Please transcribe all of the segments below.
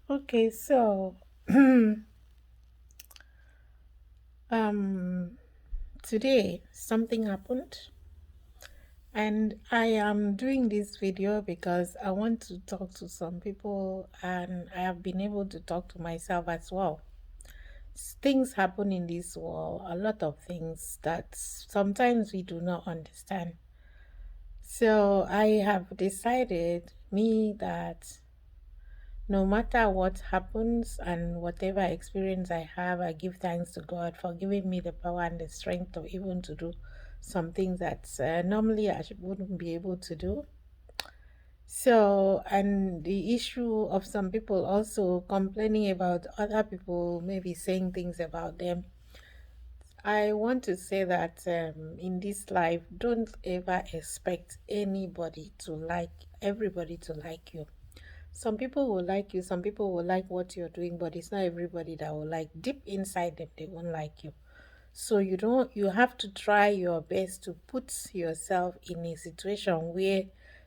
Okay, so um today something happened and I am doing this video because I want to talk to some people and I have been able to talk to myself as well. Things happen in this world, a lot of things that sometimes we do not understand. So I have decided me that no matter what happens and whatever experience I have, I give thanks to God for giving me the power and the strength to even to do some things that normally wouldn't be able to do. So, and the issue of some people also complaining about other people, maybe saying things about them. I want to say that in this life, don't ever expect anybody to like everybody to like you. Some people will like you, some people will like what you're doing, but it's not everybody that will like. Deep inside them, they won't like you. So you have to try your best to put yourself in a situation where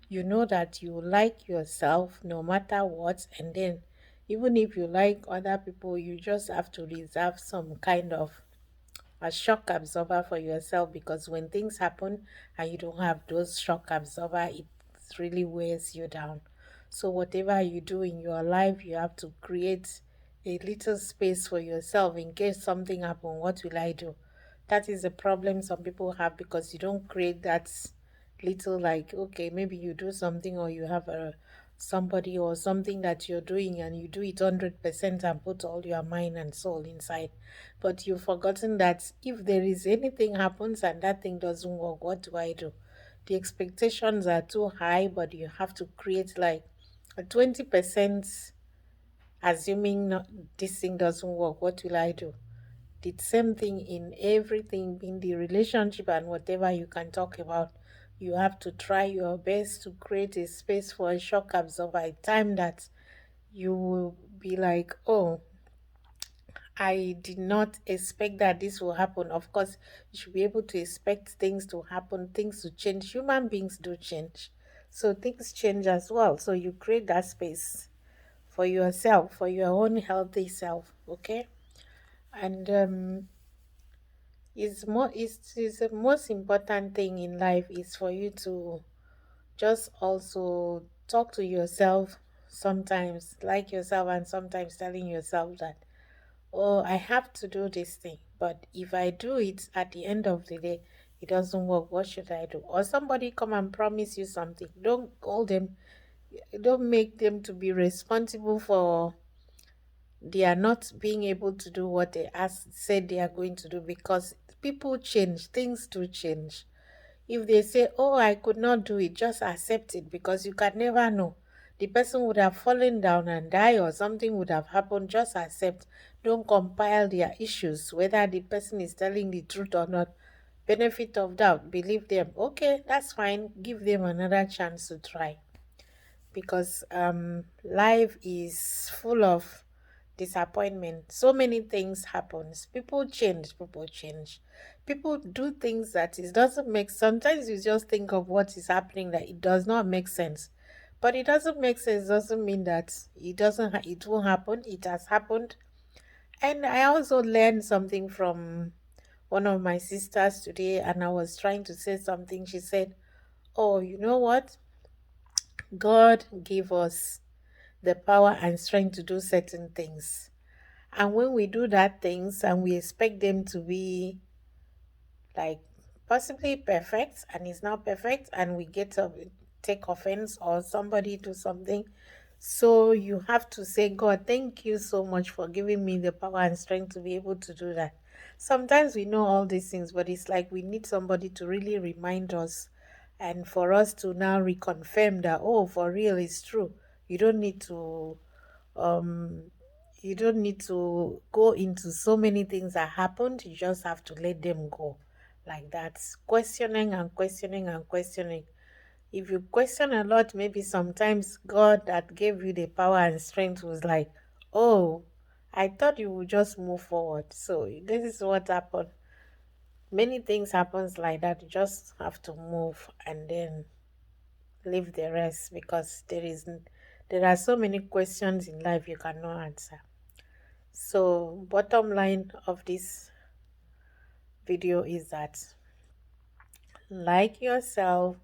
you know that you like yourself no matter what, and then even if you like other people, you just have to reserve some kind of a shock absorber for yourself, because when things happen and you don't have those shock absorber, it really wears you down. So whatever you do in your life, you have to create a little space for yourself in case something happen. What will I do? That is the problem some people have, because you don't create that little, like, okay, maybe you do something or you have a somebody or something that you're doing and you do it 100% and put all your mind and soul inside, but you've forgotten that if there is anything happens and that thing doesn't work, what do I do? The expectations are too high, but you have to create like a 20%, assuming not, this thing doesn't work, what will I do? The same thing in everything, in the relationship and whatever you can talk about. You have to try your best to create a space for a shock absorber, a time that you will be like, oh, I did not expect that this will happen. Of course, you should be able to expect things to happen, things to change. Human beings do change. So things change as well. So you create that space for yourself, for your own healthy self. Okay. And is the most important thing in life is for you to just also talk to yourself sometimes, like yourself, and sometimes telling yourself that, oh, I have to do this thing. But if I do it at the end of the day, it doesn't work, what should I do? Or somebody come and promise you something. Don't call them, don't make them to be responsible for they are not being able to do what they said they are going to do, because people change, things do change. If they say, oh, I could not do it, just accept it, because you can never know. The person would have fallen down and died, or something would have happened. Just accept. Don't compile their issues, whether the person is telling the truth or not. Benefit of doubt, believe them. Okay, that's fine. Give them another chance to try, because life is full of disappointment. So many things happens. People change, people do things that it doesn't make, sometimes you just think of what is happening that it does not make sense, but it doesn't make sense doesn't mean that it won't happen. It has happened. And I also learned something from one of my sisters today, and I was trying to say something. She said, oh, you know what, God gave us the power and strength to do certain things. And when we do that things and we expect them to be like possibly perfect and it's not perfect, and we get up take offense or somebody do something, so you have to say, God, thank you so much for giving me the power and strength to be able to do that. Sometimes we know all these things, but it's like we need somebody to really remind us, and for us to now reconfirm that, oh, for real, it's true. You don't need to um you don't need to go into so many things that happened. You just have to let them go, like that, questioning and questioning and questioning. If you question a lot, maybe sometimes God that gave you the power and strength was like, oh, I thought you would just move forward. So this is what happened. Many things happens like that. You just have to move and then leave the rest, because There are so many questions in life you cannot answer. So bottom line of this video is that like yourself,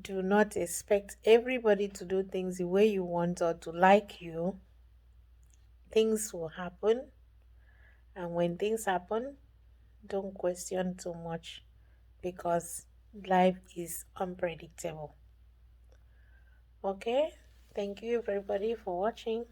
do not expect everybody to do things the way you want or to like you. Things will happen, and when things happen, don't question too much because life is unpredictable. Okay, thank you everybody for watching.